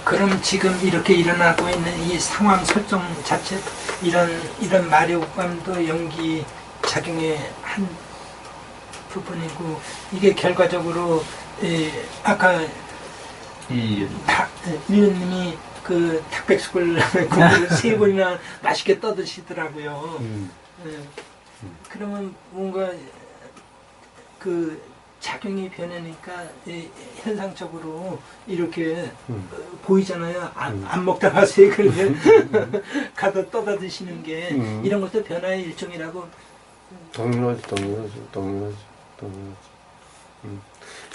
그럼 지금 이렇게 일어나고 있는 이 상황 설정 자체 이런 마려움도 연기 작용의 한 부분이고 이게 결과적으로 아까 위원님이 그 닭백숙을 국물을 3번이나 맛있게 떠드시더라고요. 그러면 뭔가 그 작용이 변하니까 현상적으로 이렇게 보이잖아요. 안 먹다 가세요. 그러면 가서 떠다 드시는 게 이런 것도 변화의 일종이라고. 동일하지.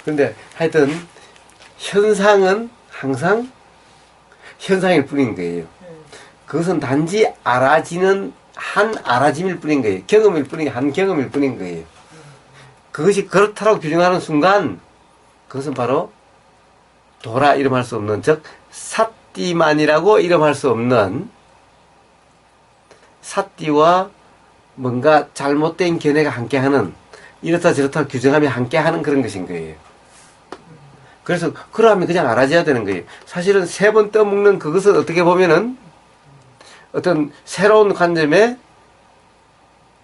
근데 하여튼 현상은 항상 현상일 뿐인 거예요. 그것은 단지 알아지는 한 알아짐일 뿐인 거예요. 경험일 뿐인 한 경험일 뿐인 거예요. 그것이 그렇다라고 규정하는 순간 그것은 바로 도라 이름할 수 없는, 즉 사띠만이라고 이름할 수 없는, 사띠와 뭔가 잘못된 견해가 함께하는, 이렇다 저렇다 규정하며 함께하는 그런 것인 거예요. 그래서 그러하면 그냥 알아져야 되는 거예요. 사실은 3번 떠먹는 그것은 어떻게 보면은 어떤 새로운 관점에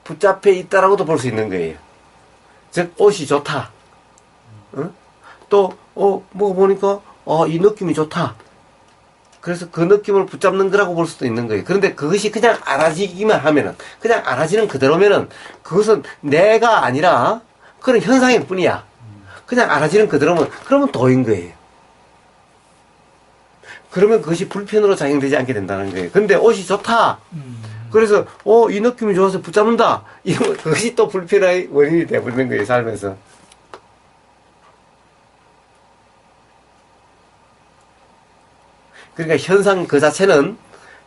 붙잡혀 있다라고도 볼 수 있는 거예요. 즉 옷이 좋다. 또 먹어보니까 이 느낌이 좋다. 그래서 그 느낌을 붙잡는 거라고 볼 수도 있는 거예요. 그런데 그것이 그냥 알아지기만 하면은, 그냥 알아지는 그대로면은 그것은 내가 아니라 그런 현상일 뿐이야. 그냥 알아지는 그대로면 그러면 도인 거예요. 그러면 그것이 불편으로 작용되지 않게 된다는 거예요. 근데 옷이 좋다. 그래서 이 느낌이 좋아서 붙잡는다. 이러면 그것이 또 불편의 원인이 되어버리는 거예요, 살면서. 그러니까 현상 그 자체는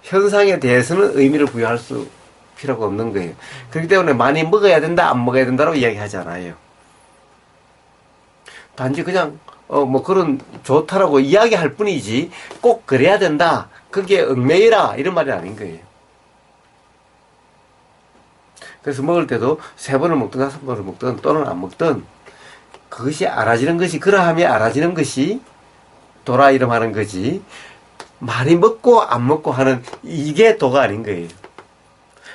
현상에 대해서는 의미를 부여할 수 필요가 없는 거예요. 그렇기 때문에 많이 먹어야 된다, 안 먹어야 된다고 이야기하잖아요. 단지 그냥 뭐 그런 좋다라고 이야기할 뿐이지 꼭 그래야 된다, 그게 얽매이라 이런 말이 아닌 거예요. 그래서 먹을 때도 3번을 먹든 5번을 먹든 또는 안 먹든 그것이 알아지는 것이, 그러함이 알아지는 것이 도라 이름하는 거지, 많이 먹고 안 먹고 하는 이게 도가 아닌 거예요.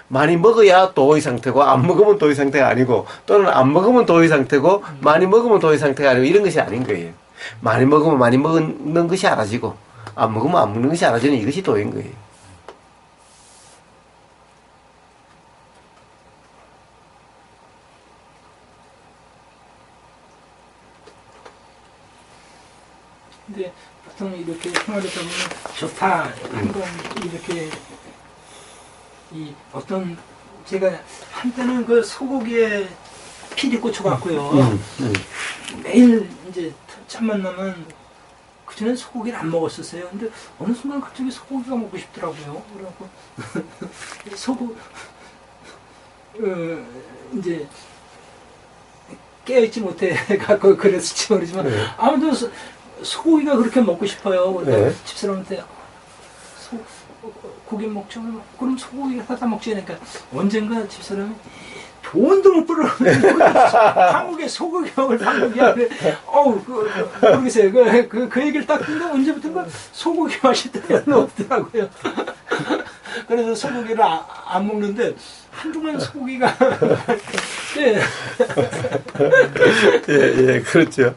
많이 먹어야 도의 상태고 안 먹으면 도의 상태가 아니고, 또는 안 먹으면 도의 상태고 많이 먹으면 도의 상태가 아니고, 이런 것이 아닌 거예요. 많이 먹으면 많이 먹는 것이 알아지고 안 먹으면 안 먹는 것이 알아지는 이것이 도인 거예요. 근데 보통 이렇게 생활하다 보면 좋다 한번 이렇게 어떤 제가 한때는 그 소고기에 피리 꽂혀갖고요. 매일 이제 첫 만나면 그전엔 소고기를 안 먹었었어요. 근데 어느 순간 갑자기 소고기가 먹고 싶더라고요. 그래갖고 이제 깨어있지 못해 갖고 그랬을지 모르지만 아무튼 소고기가 그렇게 먹고 싶어요. 집사람한테 고기 먹죠. 그럼 소고기가 사다 먹지. 그러니까 언젠가 집사람이 돈도 못 벌어 한국에 소고기 먹을 방법이야. 모르겠어요. 그 얘기를 딱 듣는데 언제부턴가 소고기 맛이 없더라고요. 그래서 소고기를 안 먹는데 한동안 소고기가 예, 그렇죠.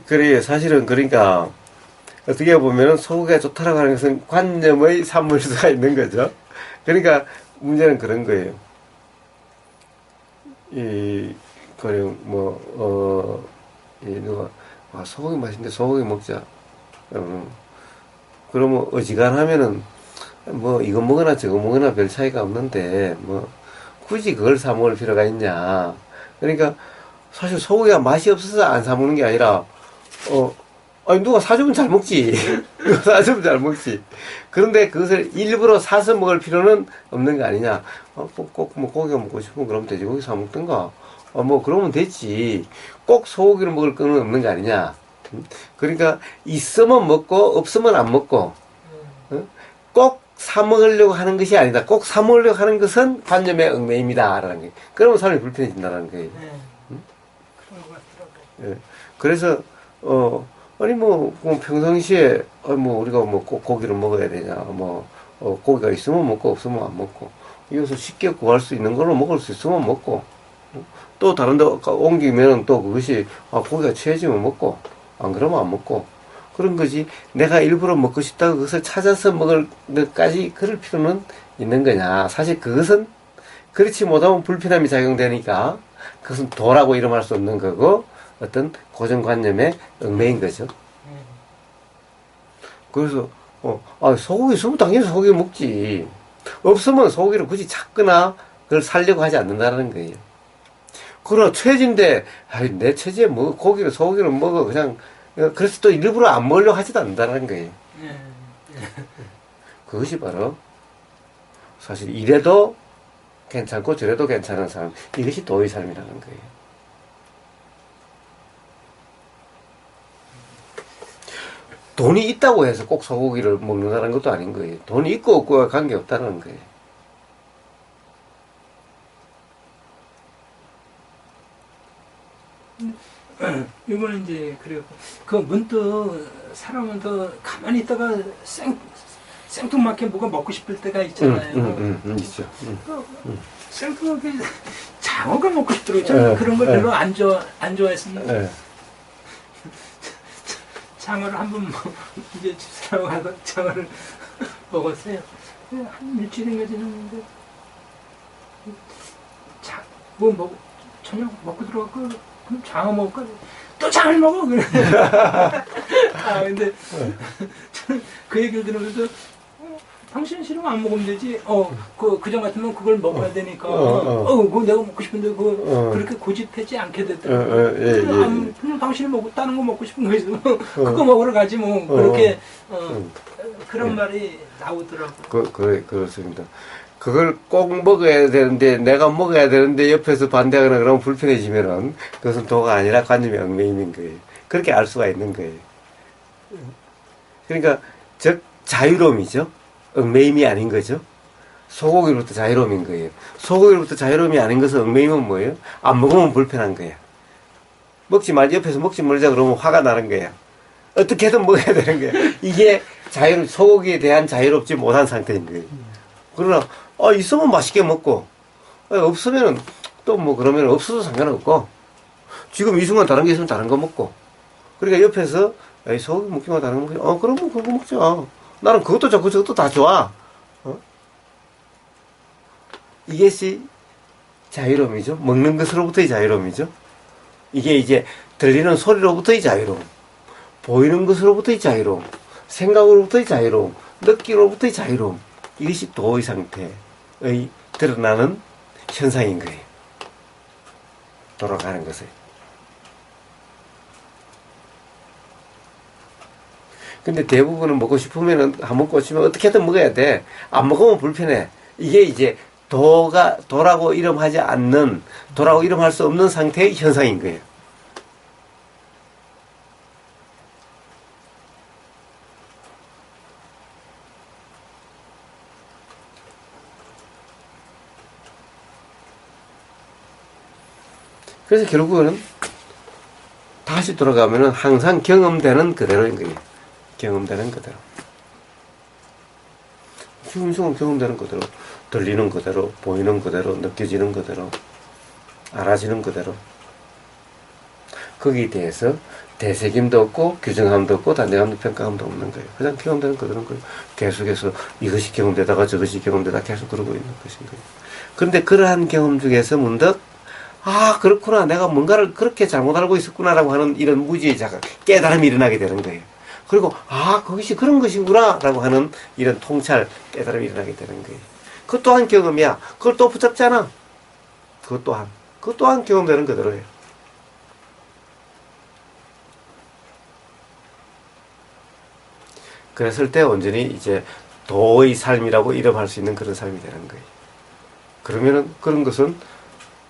그래요. 사실은 그러니까 어떻게 보면은 소고기가 좋다라고 하는 것은 관념의 산물일 수가 있는 거죠. 그러니까 문제는 그런 거예요. 누가 소고기 맛있는데 소고기 먹자. 그러면 어지간하면은 뭐 이거 먹으나 저거 먹으나 별 차이가 없는데 뭐 굳이 그걸 사 먹을 필요가 있냐. 그러니까 사실 소고기가 맛이 없어서 안 사 먹는 게 아니라 아니 누가 사주면 잘 먹지. 누가 사주면 잘 먹지. 그런데 그것을 일부러 사서 먹을 필요는 없는 거 아니냐. 꼭 뭐 고기가 먹고 싶으면 그럼 돼지고기 사 먹든가. 뭐 그러면 됐지. 꼭 소고기를 먹을 건 없는 거 아니냐. 그러니까 있으면 먹고 없으면 안 먹고 꼭 사 먹으려고 하는 것이 아니다. 꼭 사 먹으려고 하는 것은 관념의 얽매입니다. 라는 거예요. 그러면 삶이 불편해진다는 거예요. 예. 그래서 아니 뭐 평상시에 뭐 우리가 뭐 꼭 고기를 먹어야 되냐 뭐 고기가 있으면 먹고 없으면 안 먹고 이것을 쉽게 구할 수 있는 걸로 먹을 수 있으면 먹고 또 다른 데 옮기면 또 그것이 고기가 취해지면 먹고 안 그러면 안 먹고 그런 거지 내가 일부러 먹고 싶다고 그것을 찾아서 먹을 것까지 그럴 필요는 있는 거냐. 사실 그것은 그렇지 못하면 불편함이 작용되니까 그것은 도라고 이름할 수 없는 거고 어떤 고정관념의 얽매인 거죠. 그래서 소고기 있으면 당연히 소고기 먹지. 없으면 소고기를 굳이 찾거나 그걸 살려고 하지 않는다는 거예요. 그러나 체질인데 내 체질에 뭐 소고기를 먹어 그냥 그래서 또 일부러 안 먹으려고 하지도 않는다는 거예요. 그것이 바로 사실 이래도 괜찮고 저래도 괜찮은 삶, 이것이 도의 삶이라는 거예요. 돈이 있다고 해서 꼭 소고기를 먹는다는 것도 아닌 거예요. 돈이 있고 없고가 관계없다는 거예요. 이번에 이제 그래요. 그 문득 사람은 더 가만히 있다가 생뚱맞게 뭐가 먹고 싶을 때가 있잖아요. 있죠. 생뚱하게 장어가 먹고 싶더라고요. 저는 그런 걸 별로 안 좋아했었는데 장어를 한번 이제 집사람 가서 장어를 먹었어요. 한 일주일인가 지났는데 저녁 먹고 들어가고 그럼 장어 먹을까? 또 장어를 먹어? 그래. 근데 저는 그 얘기를 들으면서 당신 싫으면 안 먹으면 되지. 그전 같으면 그걸 먹어야 되니까. 그거 내가 먹고 싶은데 그렇게 고집하지 않게 됐더라고요. 그냥 당신이 다른 거 먹고 싶은 거 있으면 그거 먹으러 가지 뭐. 그렇게 그런 말이 나오더라고요. 그렇습니다. 그걸 꼭 먹어야 되는데 내가 먹어야 되는데 옆에서 반대하거나 그러면 불편해지면은 그것은 도가 아니라 관념의 얽매임인 거예요. 그렇게 알 수가 있는 거예요. 그러니까 즉 자유로움이죠. 얽매임이 아닌 거죠. 소고기로부터 자유로움인 거예요. 소고기로부터 자유로움이 아닌 것은 얽매임은 뭐예요? 안 먹으면 불편한 거야. 먹지 말지 옆에서 먹지 말자 그러면 화가 나는 거야. 어떻게든 먹어야 되는 거야. 이게 소고기에 대한 자유롭지 못한 상태인 거예요. 그러나 있으면 맛있게 먹고 없으면 또 뭐 그러면 없어도 상관없고 지금 이 순간 다른 게 있으면 다른 거 먹고 그러니까 옆에서 소고기 먹기만 다른 거 먹자. 그러면 그거 먹자. 나는 그것도 좋고 저것도 다 좋아. 이것이 자유로움이죠. 먹는 것으로부터의 자유로움이죠. 이게 이제 들리는 소리로부터의 자유로움, 보이는 것으로부터의 자유로움, 생각으로부터의 자유로움, 느낌으로부터의 자유로움. 이것이 도의 상태의 드러나는 현상인 거예요. 돌아가는 것을. 근데 대부분은 먹고 싶으면은 한번 꽂히면 어떻게든 먹어야 돼. 안 먹으면 불편해. 이게 이제 도라고 이름하지 않는, 도라고 이름할 수 없는 상태의 현상인 거예요. 그래서 결국은 다시 돌아가면은 항상 경험되는 그대로인 거예요. 경험되는 그대로. 지금 인생은 경험되는 그대로, 들리는 그대로, 보이는 그대로, 느껴지는 그대로, 알아지는 그대로. 거기에 대해서 대책임도 없고, 규정함도 없고, 단정함도 평가함도 없는 거예요. 그냥 경험되는 그대로인 거예요. 계속해서 이것이 경험되다가 저것이 경험되다가 계속 그러고 있는 것인 거예요. 그런데 그러한 경험 중에서 문득 그렇구나. 내가 뭔가를 그렇게 잘못 알고 있었구나라고 하는 이런 무지의 깨달음이 일어나게 되는 거예요. 그리고, 그것이 그런 것이구나. 라고 하는 이런 통찰, 깨달음이 일어나게 되는 거예요. 그것 또한 경험이야. 그걸 또 붙잡잖아. 그것 또한 경험되는 그대로예요. 그랬을 때 온전히 이제 도의 삶이라고 이름할 수 있는 그런 삶이 되는 거예요. 그러면은 그런 것은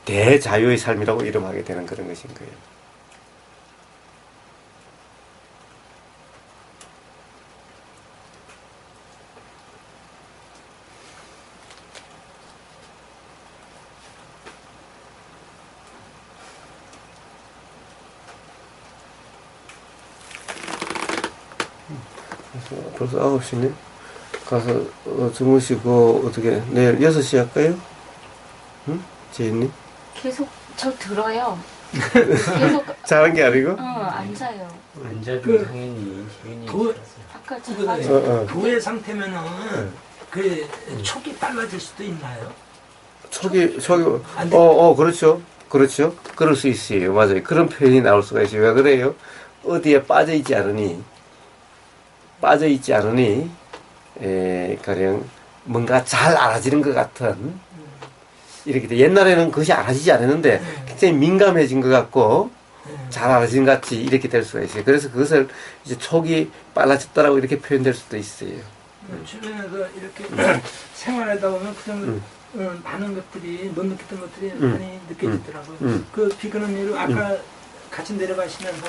대자유의 삶이라고 이름하게 되는 그런 것인 거예요. 벌써 9시네. 가서 주무시고 어떻게 내일 6시 할까요? 응? 지인님? 계속 저 들어요. 계속 잘한 게 아니고? 앉아요. 앉아도 그 당연히 지은이 도- 아까 그 제가 도의 상태면은 그 촉이 빨라질 수도 있나요? 촉이 안 돼. 그렇죠. 그렇죠. 그럴 수 있어요. 맞아요. 그런 표현이 나올 수가 있어요. 왜 그래요? 어디에 빠져있지 않으니, 가령 뭔가 잘 알아지는 것 같은, 이렇게 돼. 옛날에는 그것이 알아지지 않았는데, 굉장히 민감해진 것 같고, 잘 알아진 것 같이 이렇게 될 수가 있어요. 그래서 그것을 이제 촉이 빨라졌다라고 이렇게 표현될 수도 있어요. 주변에서 이렇게 생활하다 보면 그냥 많은 것들이 못 느꼈던 것들이 많이 느껴지더라고요. 그 비근은 예로 아까 같이 내려가시면서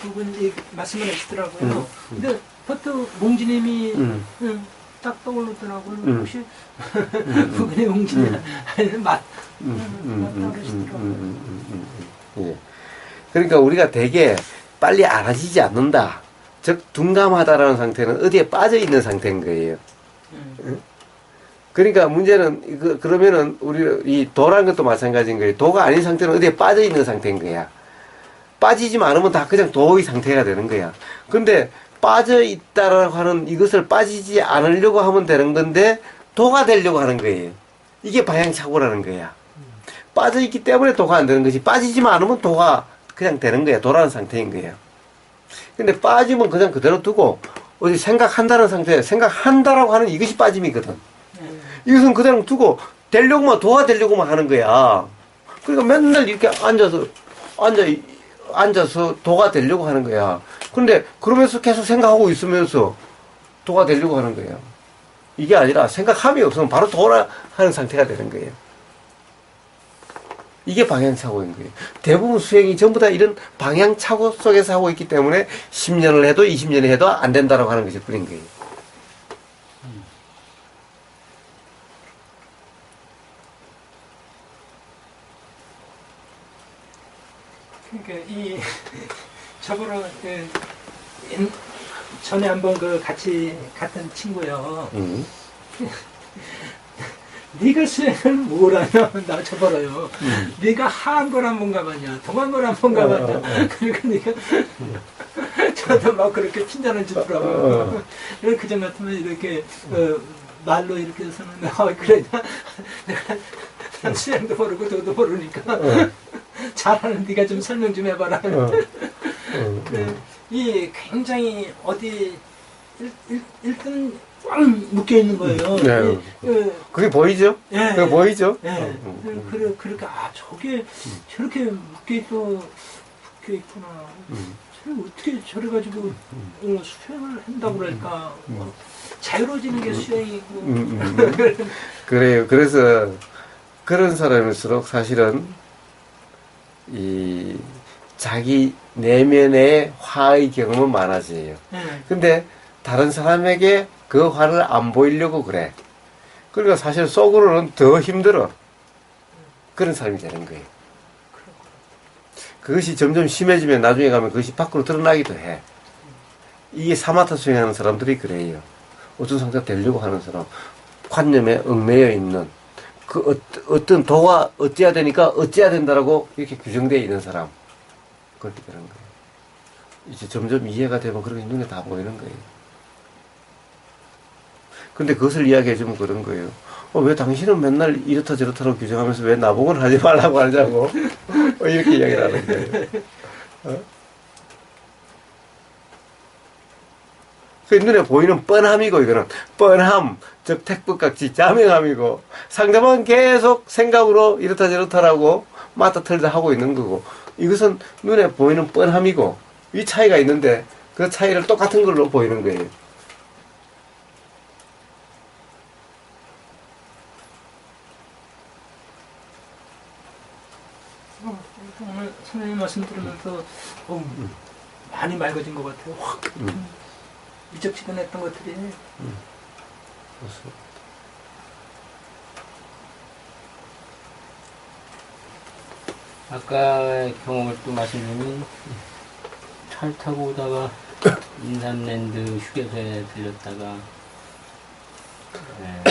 부분이 말씀을 하시더라고요. 근데 버터 몽지님이 딱 떠오르더라고요. 혹시 부근의 몽지님 하는 맞다고 그러시더라고요. 예. 그러니까 우리가 되게 빨리 알아지지 않는다. 즉 둔감하다라는 상태는 어디에 빠져 있는 상태인 거예요. 그러니까 문제는 그러면은 우리 이 도라는 것도 마찬가지인 거예요. 도가 아닌 상태는 어디에 빠져 있는 상태인 거야. 빠지지만 않으면 다 그냥 도의 상태가 되는 거야. 근데 빠져 있다라고 하는 이것을 빠지지 않으려고 하면 되는 건데 도가 되려고 하는 거예요. 이게 방향착오라는 거야. 빠져 있기 때문에 도가 안 되는 것이, 빠지지만 않으면 도가 그냥 되는 거야. 도라는 상태인 거예요. 근데 빠지면 그냥 그대로 두고 어디 생각한다는 상태, 생각한다라고 하는 이것이 빠짐이거든. 이것은 그대로 두고 되려고만, 도가 되려고만 하는 거야. 그러니까 맨날 이렇게 앉아서 도가 되려고 하는 거야. 근데 그러면서 계속 생각하고 있으면서 도가 되려고 하는 거예요. 이게 아니라 생각함이 없으면 바로 도라 하는 상태가 되는 거예요. 이게 방향착오인 거예요. 대부분 수행이 전부 다 이런 방향착오 속에서 하고 있기 때문에 10년을 해도 20년을 해도 안 된다라고 하는 것일 뿐인 거예요. 그러니까 저보러 전에 한번 같이 갔던 친구요. 네가 수행을 뭘 하냐? 나 저버려요. 네가 하한 걸 한 번 가봤냐? 동한 걸 한 번 가봤냐? 그러니까 네가 저도 막 그렇게 핀잔을 주더라고요. 그전 같으면 이렇게 말로 이렇게 해서는 그래 내가 수행도 모르고 도도 모르니까 잘하는 네가 좀 설명 좀 해봐라. 이 굉장히 어디 일단 꽉 묶여 있는 거예요. 네. 그게 보이죠? 예. 그게 보이죠? 예. 그렇게 저게 저렇게 묶여 있구나. 저를 어떻게 저래 가지고 수행을 한다고 그럴까? 자유로워지는 게 수행이고. 그래요. 그래서 그런 사람일수록 사실은 이 자기 내면의 화의 경험은 많아져요. 근데 다른 사람에게 그 화를 안 보이려고 그래. 그러니까 사실 속으로는 더 힘들어. 그런 사람이 되는 거예요. 그것이 점점 심해지면 나중에 가면 그것이 밖으로 드러나기도 해. 이게 사마타 수행하는 사람들이 그래요. 어떤 상태가 되려고 하는 사람, 관념에 얽매여 있는 그 어떤 도가 어찌해야 되니까 어찌해야 된다라고 이렇게 규정되어 있는 사람, 그렇게 되는 거예요. 이제 점점 이해가 되면 그렇게 눈에 다 보이는 거예요. 근데 그것을 이야기해주면 그런 거예요. 왜 당신은 맨날 이렇다 저렇다라고 규정하면서 왜 나보고는 하지 말라고 하냐고. 이렇게 이야기를 하는 거예요. 그 눈에 보이는 뻔함이고, 이거는 뻔함, 즉 택법각지 자명함이고, 상대방은 계속 생각으로 이렇다 저렇다라고 맞다 틀다 하고 있는 거고, 이것은 눈에 보이는 뻔함이고, 이 차이가 있는데 그 차이를 똑같은 걸로 보이는 거예요. 오늘 선생님 말씀 들으면서 많이 맑아진 것 같아요. 확 미적지근했던 것들이. 아까 경험을 또 말씀드리면 차를 타고 오다가 인삼랜드 휴게소에 들렸다가 네.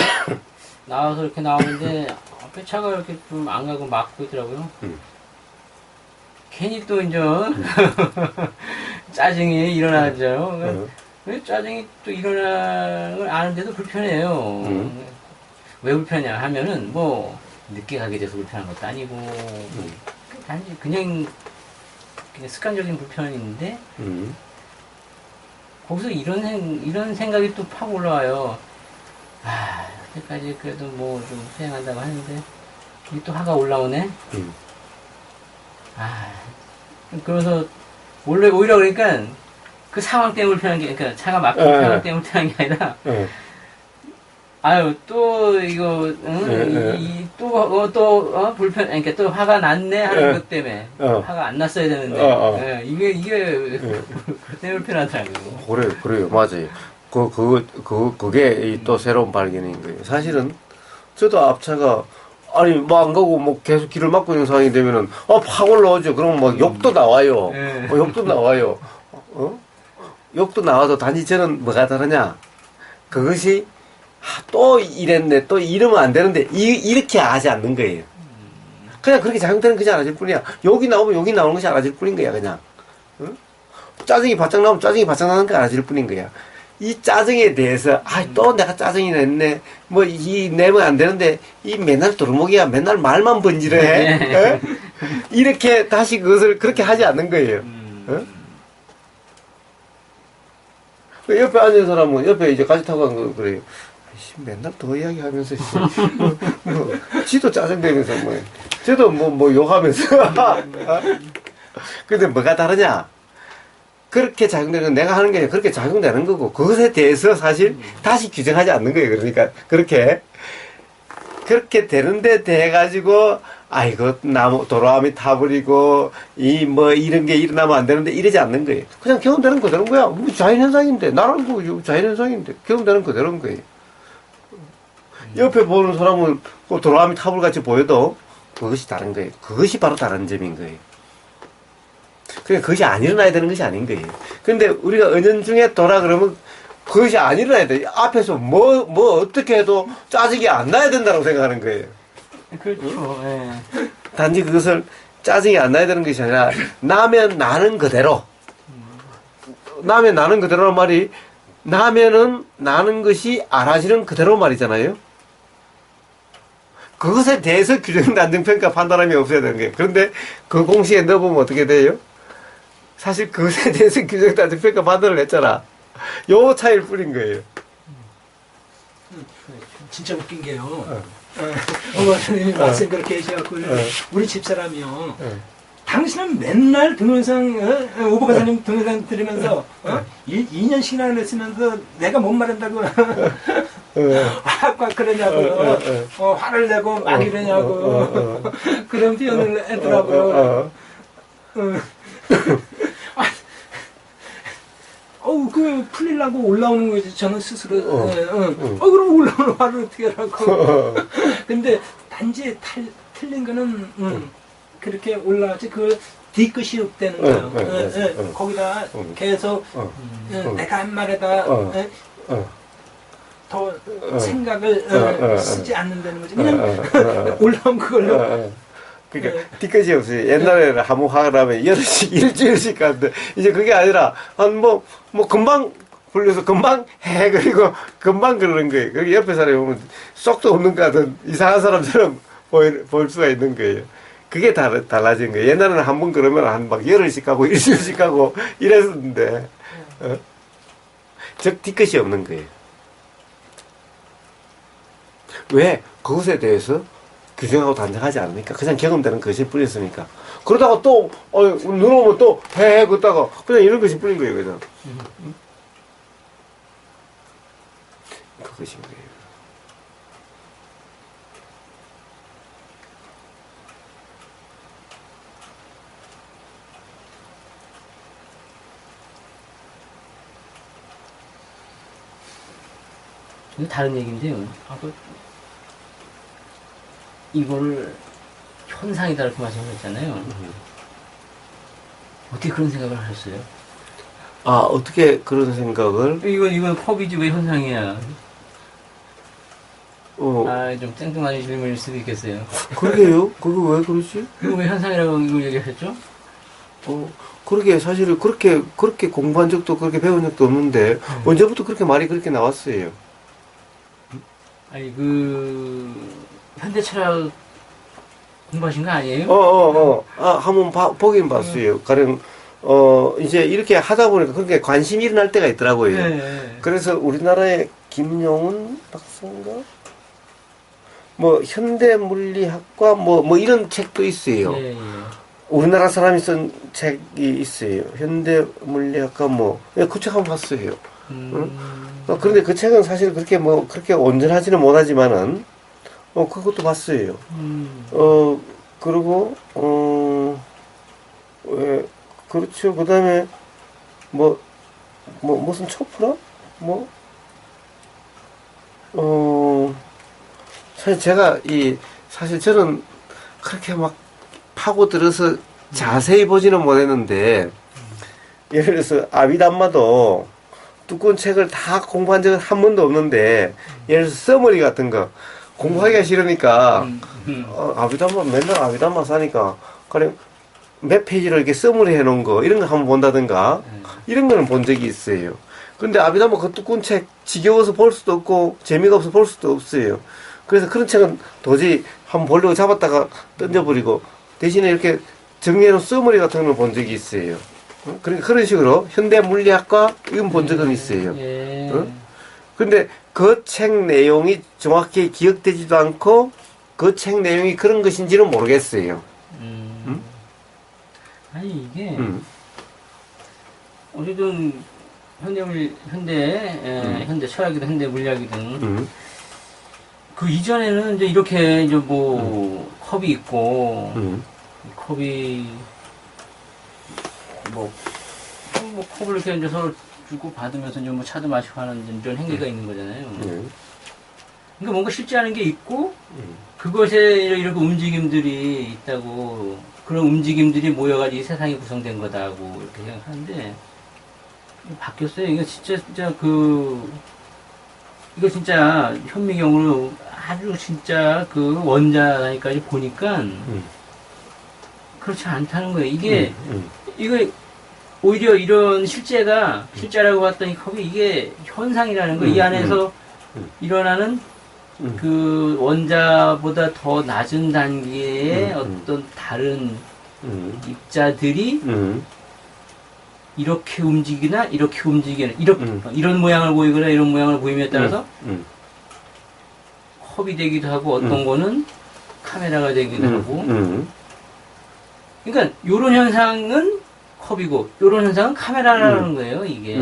나와서 이렇게 나오는데 앞에 차가 이렇게 좀 안 가고 막고 있더라고요. 괜히 또 이제 짜증이 일어나죠. 왜 짜증이 또 일어나는 걸 아는데도 불편해요. 왜 불편하냐 하면은 뭐 늦게 가게 돼서 불편한 것도 아니고 단지 그냥 습관적인 불편인데 거기서 이런 생각이 또 팍 올라와요. 아, 그때까지 그래도 뭐 좀 수행한다고 하는데 이게 또 화가 올라오네. 아, 그래서 원래 오히려 그러니까 그 상황 때문에 불편한 게, 그러니까 차가 막힌 상황 때문에 불편한 게 아니라 아유, 또, 이거, 불편, 그러니까 또 화가 났네 하는 것 때문에. 화가 안 났어야 되는데. 예, 이게, 그것 때문에 불편하더라고요. 그래요. 맞아요. 그게 또 새로운 발견인 거예요. 사실은, 저도 앞차가, 아니, 뭐 안 가고 뭐 계속 길을 막고 있는 상황이 되면은, 팍 올라오죠. 그러면 막 욕도 나와요. 욕도 나와요. 욕도 나와도 단지 저는 뭐가 다르냐. 그것이, 또 이랬네, 또 이러면 안 되는데, 이렇게 하지 않는 거예요. 그냥 그렇게 작용되는 것이 알아질 뿐이야. 욕이 나오면 욕이 나오는 것이 알아질 뿐인 거야, 그냥. 응? 짜증이 바짝 나오면 짜증이 바짝 나는 게 알아질 뿐인 거야. 이 짜증에 대해서, 또 내가 짜증이 냈네. 뭐, 내면 안 되는데, 맨날 도루묵이야. 맨날 말만 번지르해. 이렇게 다시 그것을 그렇게 하지 않는 거예요. 옆에 앉은 사람은, 옆에 이제 같이 타고 간 거, 그래요. 맨날 더 이야기하면서, 지도 짜증내면서, 쟤도 욕하면서. 근데 뭐가 다르냐? 그렇게 작용되는 건 내가 하는 게 아니라 그렇게 작용되는 거고, 그것에 대해서 사실 다시 규정하지 않는 거예요. 그러니까, 그렇게 되는데 돼가지고, 아이고, 도로아미 타버리고, 이런 게 일어나면 안 되는데 이러지 않는 거예요. 그냥 경험되는 그대로인 거야. 뭐 자연현상인데, 나랑 뭐 자연현상인데, 경험되는 그대로인 거예요. 옆에 보는 사람은 도로아미 타불 같이 보여도 그것이 다른 거예요. 그것이 바로 다른 점인 거예요. 그러니까 그것이 안 일어나야 되는 것이 아닌 거예요. 근데 우리가 은연중에 돌아 그러면 그것이 안 일어나야 돼. 앞에서 어떻게 해도 짜증이 안 나야 된다고 생각하는 거예요. 그렇죠. 단지 그것을 짜증이 안 나야 되는 것이 아니라 나면 나는 그대로. 나면 나는 그대로란 말이 나면은 나는 것이 알아지는 그대로 말이잖아요. 그것에 대해서 규정, 단정, 평가, 판단함이 없어야 되는 거예요. 그런데 그 공식에 넣어보면 어떻게 돼요? 사실 그것에 대해서 규정, 단정, 평가, 판단을 했잖아. 요 차이일 뿐인 거예요. 진짜 웃긴 게요. 어머님이 말씀 그렇게 해주셔갖고, 우리 집사람이요. 당신은 맨날 동영상, 오버가사님 동영상 들으면서, 2년씩이나 했으면서 내가 못 말한다고, 꽉 그러냐고, 화를 내고 막 이러냐고, 그런 표현을 하더라고요. 그 풀리려고 올라오는 거지, 저는 스스로. 그럼 올라오는 화를 어떻게 하라고. 근데 단지 틀린 거는, 그렇게 올라왔지, 뒤끝이 없다는 거예요. 거기다 계속, 내가 한 말에다, 더 생각을 쓰지 않는다는 거지. 그냥 올라온 그걸로. 그러니까 뒤끝이 없어요. 옛날에는 한번 화가 나면 열흘씩, 일주일씩 가는데, 이제 그게 아니라, 금방 불려서 금방 해, 그리고 금방 그러는 거예요. 그리고 옆에 사람이 보면 쏙도 없는 것 같은 이상한 사람처럼 볼 수가 있는 거예요. 그게 달라진 거예요. 옛날에는 한 번 그러면 막 열흘씩 가고 일주일씩 가고 이랬었는데, 즉, 뒤끝이 없는 거예요. 왜? 그것에 대해서 규정하고 단정하지 않으니까. 그냥 경험되는 것일 뿐이었으니까. 그러다가 또, 눈 오면 또, 그러다가, 그냥 이런 것일 뿐인 거예요, 그냥. 그것인 거예요. 다른 얘기인데요. 이걸 현상이다 이렇게 말씀하셨잖아요. 어떻게 그런 생각을 하셨어요? 아, 어떻게 그런 생각을? 이건 컵이지 왜 현상이야? 어, 좀 땡뚱한 질문일 수도 있겠어요. 그러게요? 그거 왜 그러지? 이거 왜 현상이라고 이걸 얘기하셨죠? 그러게, 사실은 그렇게 공부한 적도 그렇게 배운 적도 없는데, 언제부터 그렇게 말이 그렇게 나왔어요? 아니 현대 철학 공부하신 거 아니에요? 한번 보긴 봤어요. 가령, 이제 이렇게 하다 보니까 그렇게 관심이 일어날 때가 있더라고요. 네. 그래서 우리나라의 김용훈 박사인가? 뭐, 현대물리학과, 뭐 이런 책도 있어요. 예, 예. 우리나라 사람이 쓴 책이 있어요. 현대물리학과 그 책 한번 봤어요. 그런데 그 책은 사실 그렇게 온전하지는 못하지만은, 그것도 봤어요. 그리고, 그렇죠. 그 다음에, 무슨 초프라? 사실 저는 그렇게 막 파고들어서 자세히 보지는 못했는데, 예를 들어서 아비담마도 두꺼운 책을 다 공부한 적은 한 번도 없는데, 예를 들어서 써머리 같은 거 공부하기가 싫으니까 아비담마 맨날 아비담마 사니까 그냥 몇 페이지를 이렇게 써머리 해놓은 거 이런 거 한번 본다든가 이런 거는 본 적이 있어요. 근데 아비담마 그 두꺼운 책 지겨워서 볼 수도 없고 재미가 없어 볼 수도 없어요. 그래서 그런 책은 도저히 한번 보려고 잡았다가 던져버리고 대신에 이렇게 정리해놓은 써머리 같은 걸 본 적이 있어요. 그러니까 그런 식으로 현대 물리학과 이건 본 적은 있어요. 예. 근데 그 책 내용이 정확히 기억되지도 않고 그 책 내용이 그런 것인지는 모르겠어요. 아니 이게 어쨌든 현대 철학이든 현대 물리학이든 그 이전에는 이제 이렇게 이제 컵이 있고 컵이 컵을 이렇게 이제 서로 주고 받으면서 이제 차도 마시고 하는 이런 행위가 있는 거잖아요. 그러니까 뭔가 실제 하는 게 있고 그것에 이렇게 움직임들이 있다고 그런 움직임들이 모여가지고 이 세상이 구성된 거다고 이렇게 생각하는데 바뀌었어요. 이거 진짜 이거 진짜 현미경으로 아주 진짜 그 원자니까지 보니까 그렇지 않다는 거예요. 이거 오히려 이런 실제라고 봤던 이 컵이 이게 현상이라는 거, 이 안에서 일어나는 그 원자보다 더 낮은 단계의 어떤 다른 입자들이 이렇게 움직이나 이렇게 움직이는 이런 모양을 보이거나 이런 모양을 보임에 따라서 컵이 되기도 하고 어떤 거는 카메라가 되기도 하고 그러니까 요런 현상은 컵이고 요런 현상은 카메라라는 거예요 이게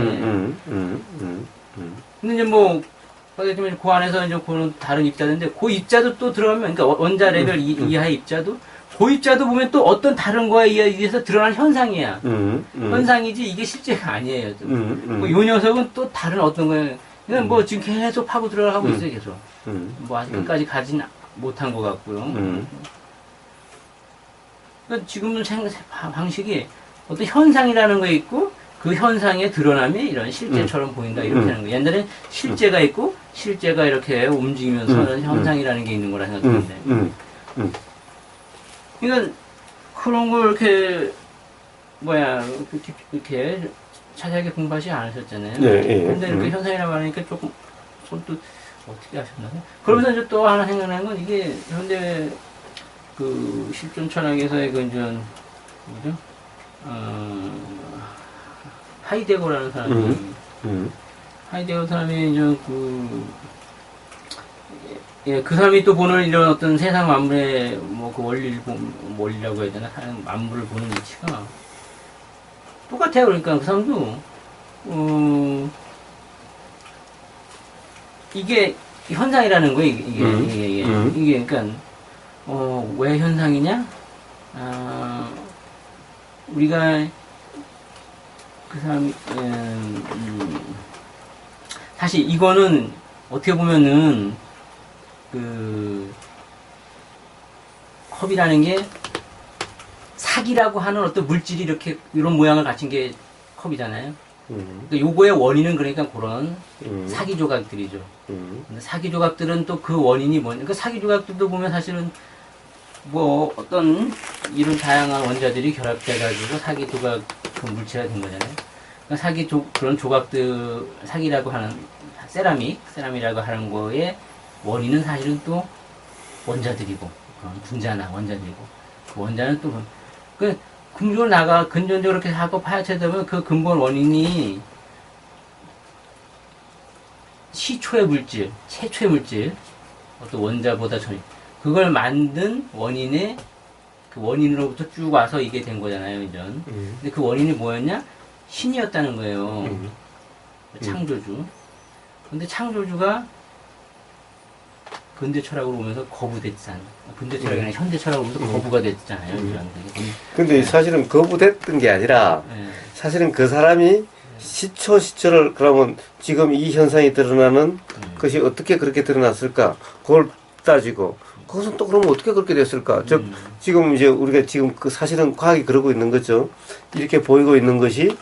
근데 이제 그 안에서 이제 그런 다른 입자인데 그 입자도 또 들어가면 그러니까 원자 레벨 이하의 입자도 그 입자도 보면 또 어떤 다른 거에 의해서 드러난 현상이야 현상이지 이게 실제가 아니에요 요 녀석은 또 다른 어떤 거예요 그냥 지금 계속 파고 들어가고 있어요 계속 아직 끝까지 가진 못한 것 같고요 그러니까 지금은 방식이 어떤 현상이라는 게 있고 그 현상의 드러남이 이런 실제처럼 보인다 이렇게 하는 거예요. 옛날에 실제가 있고 실제가 이렇게 움직이면서 현상이라는 게 있는 거라 생각했는데 그러니까 그런 걸 이렇게 이렇게 자세하게 공부하지 않으셨잖아요. 근데 이렇게 현상이라고 하니까 조금 또 어떻게 하셨나? 그러면서 이제 또 하나 생각나는 건 이게 현대 그 실존 철학에서의 그 이제 뭐죠? 하이데거라는 사람이 하이데거 사람이 이제 그 사람이 또 보는 이런 어떤 세상 만물의 그 원리라고 해야 되나 하는 만물을 보는 위치가 똑같아요. 그러니까 그 사람도 이게 현상이라는 거예요. 이게 그러니까 왜 현상이냐? 우리가 그 사람이 사실 이거는 어떻게 보면은 그 컵이라는 게 사기라고 하는 어떤 물질이 이렇게 이런 모양을 갖춘 게 컵이잖아요. 그러니까 요거의 원인은 그러니까 그런 음. 사기 조각들이죠. 근데 사기 조각들은 또 그 원인이 뭐냐? 그 사기 조각들도 보면 사실은 뭐 어떤 이런 다양한 원자들이 결합돼가지고 사기 조각 그 물체가 된 거잖아요. 그러니까 그런 조각들 사기라고 하는 세라믹이라고 하는 거에 원인은 사실은 또 원자들이고 그런 분자나 원자들이고 그 원자는 또 그 근본적으로 이렇게 하고 파헤쳐다 보면 그 근본 원인이 시초의 물질, 최초의 물질, 어떤 원자보다 전 그걸 만든 원인의 그 원인으로부터 쭉 와서 이게 된 거잖아요, 이전. 근데 그 원인이 뭐였냐? 신이었다는 거예요. 창조주. 근데 창조주가 근대 철학으로 오면서 거부됐잖아. 근대 철학이 아니라 현대 철학으로 오면서 거부가 됐잖아요. 근데 사실은 거부됐던 게 아니라 네. 사실은 그 사람이 시초를 그러면 지금 이 현상이 드러나는 것이 어떻게 그렇게 드러났을까? 그걸 따지고 그것은 또 그러면 어떻게 그렇게 됐을까? 즉 지금 이제 우리가 지금 그 사실은 과학이 그러고 있는 거죠. 이렇게 보이고 있는 것이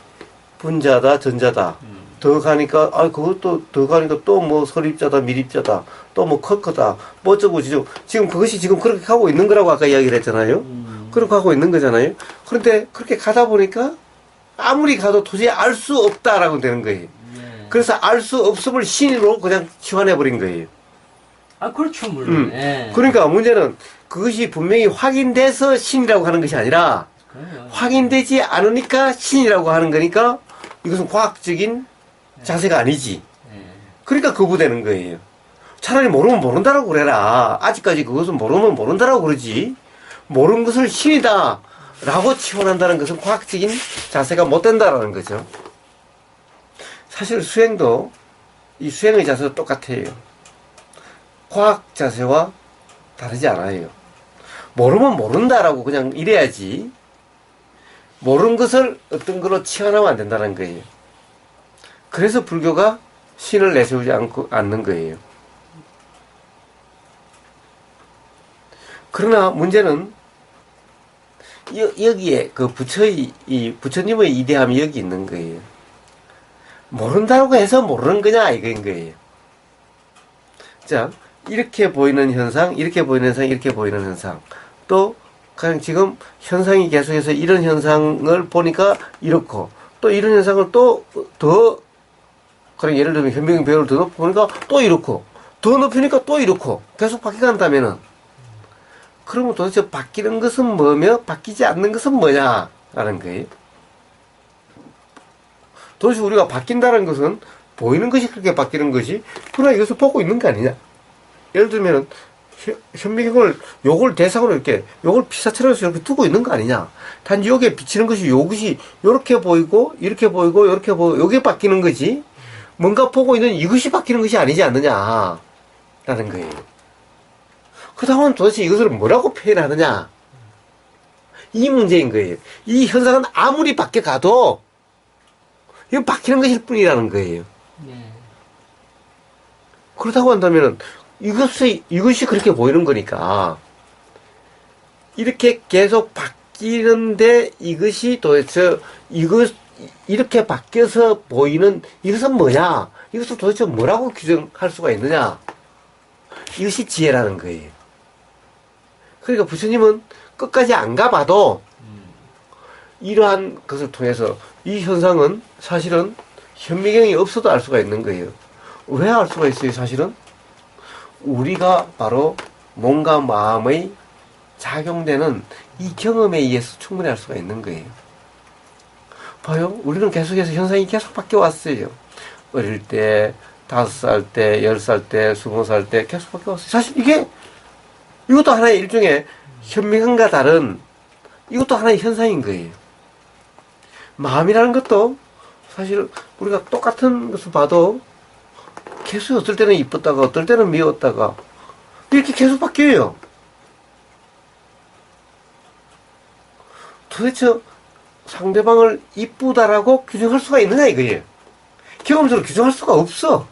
분자다, 전자다. 더 가니까 그것도 더 가니까 또 뭐 설입자다, 밀입자다, 또 뭐 커커다, 뭐 어쩌고 저쩌고 지금 그것이 지금 그렇게 가고 있는 거라고 아까 이야기를 했잖아요. 그렇게 가고 있는 거잖아요. 그런데 그렇게 가다 보니까 아무리 가도 도저히 알 수 없다라고 되는 거예요. 그래서 알 수 없음을 신으로 그냥 치환해 버린 거예요. 아, 그렇죠, 물론. 예. 그러니까 문제는 그것이 분명히 확인돼서 신이라고 하는 것이 아니라 그럼요. 확인되지 않으니까 신이라고 하는 거니까 이것은 과학적인 자세가 아니지. 예. 그러니까 거부되는 거예요. 차라리 모르면 모른다라고 그래라. 아직까지 그것은 모르면 모른다라고 그러지. 모르는 것을 신이다 라고 치환한다는 것은 과학적인 자세가 못 된다라는 거죠. 사실 수행도 이 수행의 자세도 똑같아요. 과학 자세와 다르지 않아요. 모르면 모른다라고 그냥 이래야지. 모르는 것을 어떤 걸로 치환하면 안 된다는 거예요. 그래서 불교가 신을 내세우지 않는 거예요. 그러나 문제는 여기에 그 부처님의 이대함이 여기 있는 거예요. 모른다고 해서 모르는 거냐 이거인 거예요. 자, 이렇게 보이는 현상, 이렇게 보이는 현상, 이렇게 보이는 현상. 또 그냥 지금 현상이 계속해서 이런 현상을 보니까 이렇고 또 이런 현상을 또 더 그냥 예를 들면 현미경 배우를 더 높으니까 또 이렇고 더 높으니까 또 이렇고 계속 바뀌간다면은 그러면 도대체 바뀌는 것은 뭐며 바뀌지 않는 것은 뭐냐라는 거예요. 도대체 우리가 바뀐다는 것은 보이는 것이 그렇게 바뀌는 것이 그러나 이것을 보고 있는 거 아니냐. 예를 들면 현미경을 요걸 대상으로 이렇게 요걸 피사체로 해서 이렇게 두고 있는 거 아니냐. 단지 여기에 비치는 것이 요것이 요렇게 보이고 이렇게 보이고 요렇게 보이고 요게 바뀌는 거지 뭔가 보고 있는 이것이 바뀌는 것이 아니지 않느냐 라는 거예요. 그렇다면 도대체 이것을 뭐라고 표현하느냐 이 문제인 거예요. 이 현상은 아무리 밖에 가도 이건 바뀌는 것일 뿐이라는 거예요. 그렇다고 한다면은 이것이 그렇게 보이는 거니까 이렇게 계속 바뀌는데 이것이 도대체 이렇게 바뀌어서 보이는 이것은 뭐냐? 이것을 도대체 뭐라고 규정할 수가 있느냐? 이것이 지혜라는 거예요. 그러니까 부처님은 끝까지 안 가봐도 이러한 것을 통해서 이 현상은 사실은 현미경이 없어도 알 수가 있는 거예요. 왜 알 수가 있어요, 사실은? 우리가 바로 몸과 마음의 작용되는 이 경험에 의해서 충분히 알 수가 있는 거예요. 봐요. 우리는 계속해서 현상이 계속 바뀌어왔어요. 어릴 때, 5살 때, 10살 때, 20살 때 계속 바뀌어왔어요. 사실 이것도 하나의 일종의 현미경과 다른 이것도 하나의 현상인 거예요. 마음이라는 것도 사실 우리가 똑같은 것을 봐도 계속 어떨 때는 이뻤다가 어떨 때는 미웠다가 이렇게 계속 바뀌어요. 도대체 상대방을 이쁘다라고 규정할 수가 있느냐 이거예요. 경험적으로 규정할 수가 없어.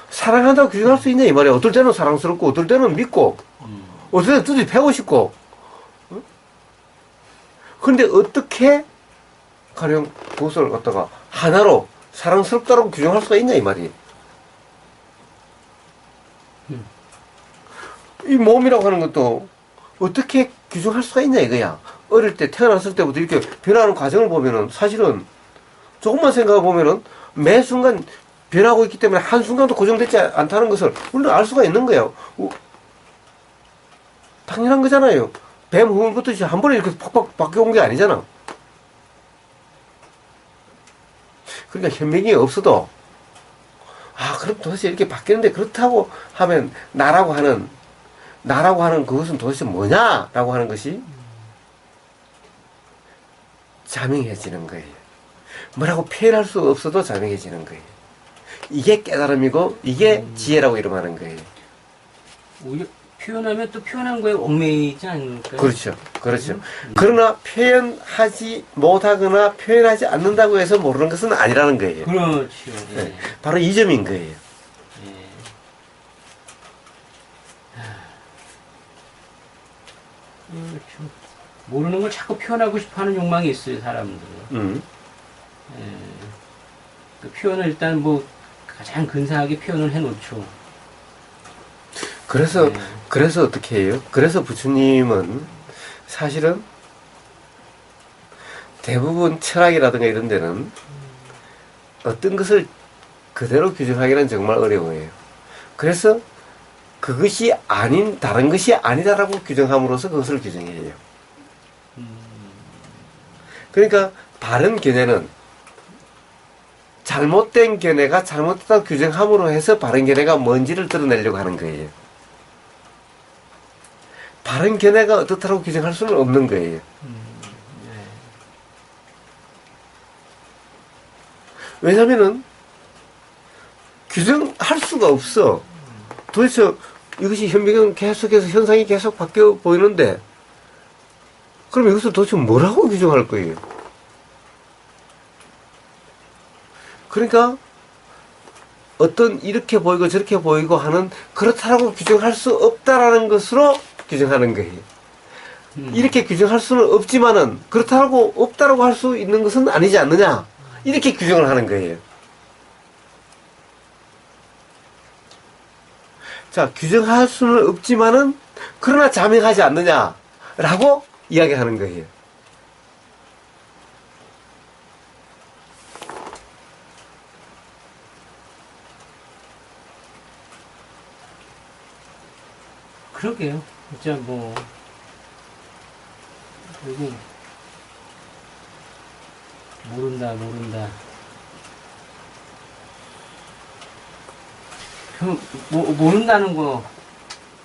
사랑한다고 규정할 수 있냐 이 말이야. 어떨 때는 사랑스럽고 어떨 때는 믿고 어떨 때는 뜻이 패고 싶고. 그런데 어떻게 가령 그것을 갖다가 하나로 사랑스럽다고 규정할 수가 있냐 이 말이. 이 몸이라고 하는 것도 어떻게 규정할 수가 있냐 이거야. 어릴 때 태어났을 때부터 이렇게 변하는 과정을 보면은 사실은 조금만 생각해 보면은 매 순간 변하고 있기 때문에 한순간도 고정되지 않다는 것을 우리는 알 수가 있는 거예요. 당연한 거잖아요. 뱀 흙을 걷듯이 한 번에 이렇게 팍팍 바뀌어온 게 아니잖아. 그러니까 현명이 없어도 그럼 도대체 이렇게 바뀌는데 그렇다고 하면 나라고 하는 그것은 도대체 뭐냐라고 하는 것이 자명해지는 거예요. 뭐라고 표현할 수 없어도 자명해지는 거예요. 이게 깨달음이고 이게 지혜라고 이름하는 거예요. 오히려 표현하면 또 표현한 거에 얽매이지 않을까요? 그렇죠. 그러나 표현하지 못하거나 표현하지 않는다고 해서 모르는 것은 아니라는 거예요. 그렇죠. 예. 네, 바로 이 점인 거예요. 예. 그렇죠. 모르는 걸 자꾸 표현하고 싶어하는 욕망이 있어요, 사람들은. 예. 그 표현을 일단 뭐 가장 근사하게 표현을 해놓죠. 그래서 어떻게 해요? 그래서 부처님은 사실은 대부분 철학이라든가 이런 데는 어떤 것을 그대로 규정하기는 정말 어려워요. 그래서 그것이 아닌 다른 것이 아니다라고 규정함으로써 그것을 규정해요. 그러니까 바른 견해는 잘못된 견해가 잘못됐다고 규정함으로 해서 바른 견해가 뭔지를 드러내려고 하는 거예요. 바른 견해가 어떻다고 규정할 수는 없는 거예요. 왜냐면은 규정할 수가 없어. 도대체 이것이 현미경 계속해서 현상이 계속 바뀌어 보이는데 그럼 이것을 도대체 뭐라고 규정할 거예요? 그러니까 어떤 이렇게 보이고 저렇게 보이고 하는 그렇다라고 규정할 수 없다라는 것으로 규정하는 거예요. 이렇게 규정할 수는 없지만은 그렇다라고 없다라고 할 수 있는 것은 아니지 않느냐 이렇게 규정을 하는 거예요. 자, 규정할 수는 없지만은 그러나 자명하지 않느냐라고 이야기하는 거예요. 그러게요. 진짜 뭐 그리고 모른다.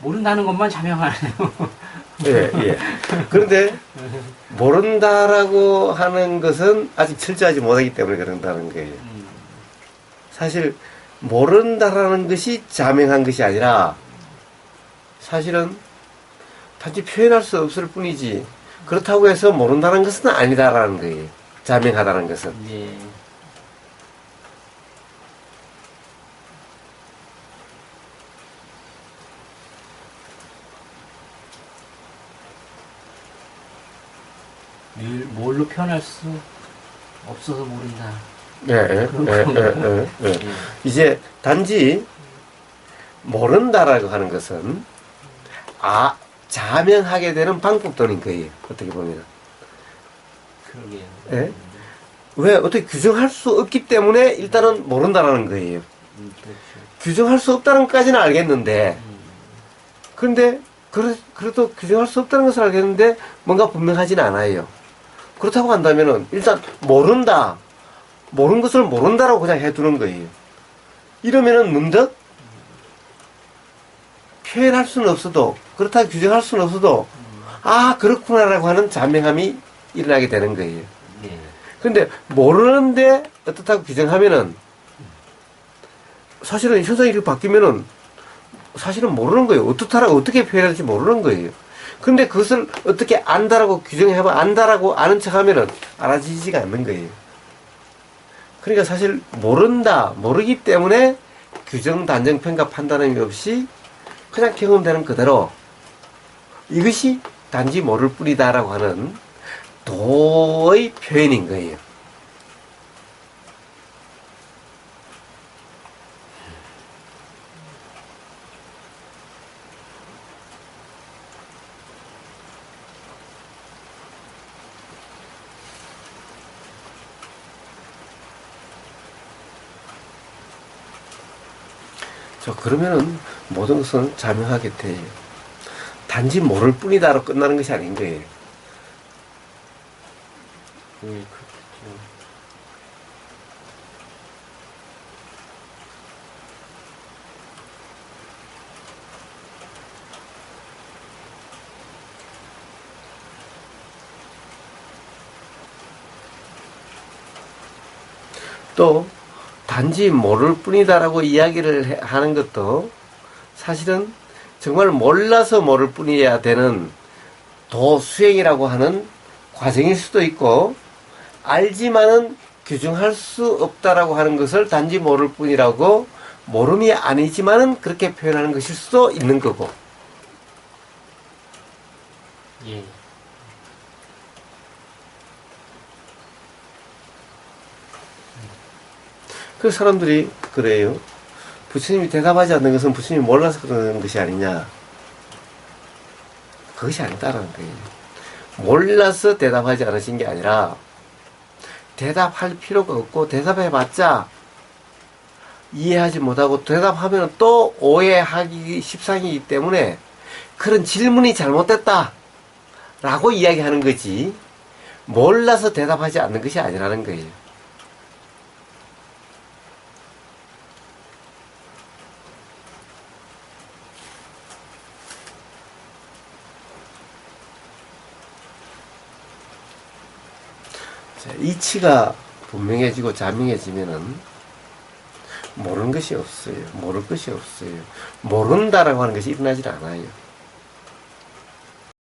모른다는 것만 자명하네요. 예. 그런데 모른다라고 하는 것은 아직 철저하지 못하기 때문에 그런다는 거예요. 사실 모른다라는 것이 자명한 것이 아니라 사실은 단지 표현할 수 없을 뿐이지 그렇다고 해서 모른다는 것은 아니다라는 거예요. 자명하다는 것은. 예. 뭘로 표현할 수 없어서 모른다. 예. 이제 단지 모른다라고 하는 것은 자명하게 되는 방법론인 거예요. 어떻게 보면. 그러게요. 예? 왜 어떻게 규정할 수 없기 때문에 일단은 모른다라는 거예요. 그렇죠. 규정할 수 없다는 것까지는 알겠는데 그런데 그래도 규정할 수 없다는 것을 알겠는데 뭔가 분명하지는 않아요. 그렇다고 한다면은 일단 모르는 것을 모른다라고 그냥 해두는 거예요. 이러면은 문득 표현할 수는 없어도 그렇다고 규정할 수는 없어도 그렇구나라고 하는 자명함이 일어나게 되는 거예요. 예. 근데 모르는데 어떻다고 규정하면은 사실은 현상이 이렇게 바뀌면은 사실은 모르는 거예요. 어떻게 표현해야 될지 모르는 거예요. 근데 그것을 어떻게 안다라고 규정해봐 안다라고 아는 척 하면은 알아지지가 않는 거예요. 그러니까 사실 모르기 때문에 규정, 단정, 평가, 판단이 없이 그냥 경험되는 그대로 이것이 단지 모를 뿐이다라고 하는 도의 표현인 거예요. 저 그러면은 모든 것은 자명하게 돼요. 단지 모를 뿐이다로 끝나는 것이 아닌 거예요. 그렇죠. 또 단지 모를 뿐이다라고 이야기를 하는 것도 사실은 정말 몰라서 모를 뿐이어야 되는 도수행이라고 하는 과정일 수도 있고, 알지만은 규정할 수 없다라고 하는 것을 단지 모를 뿐이라고, 모름이 아니지만은 그렇게 표현하는 것일 수도 있는 거고. 예. 그 사람들이 그래요. 부처님이 대답하지 않는 것은 부처님이 몰라서 그러는 것이 아니냐. 그것이 아니다라는 거예요. 몰라서 대답하지 않으신 게 아니라 대답할 필요가 없고, 대답해봤자 이해하지 못하고 대답하면 또 오해하기 십상이기 때문에 그런 질문이 잘못됐다 라고 이야기하는 거지, 몰라서 대답하지 않는 것이 아니라는 거예요. 이치가 분명해지고 자명해지면은 모르는 것이 없어요. 모를 것이 없어요. 모른다라고 하는 것이 일어나질 않아요.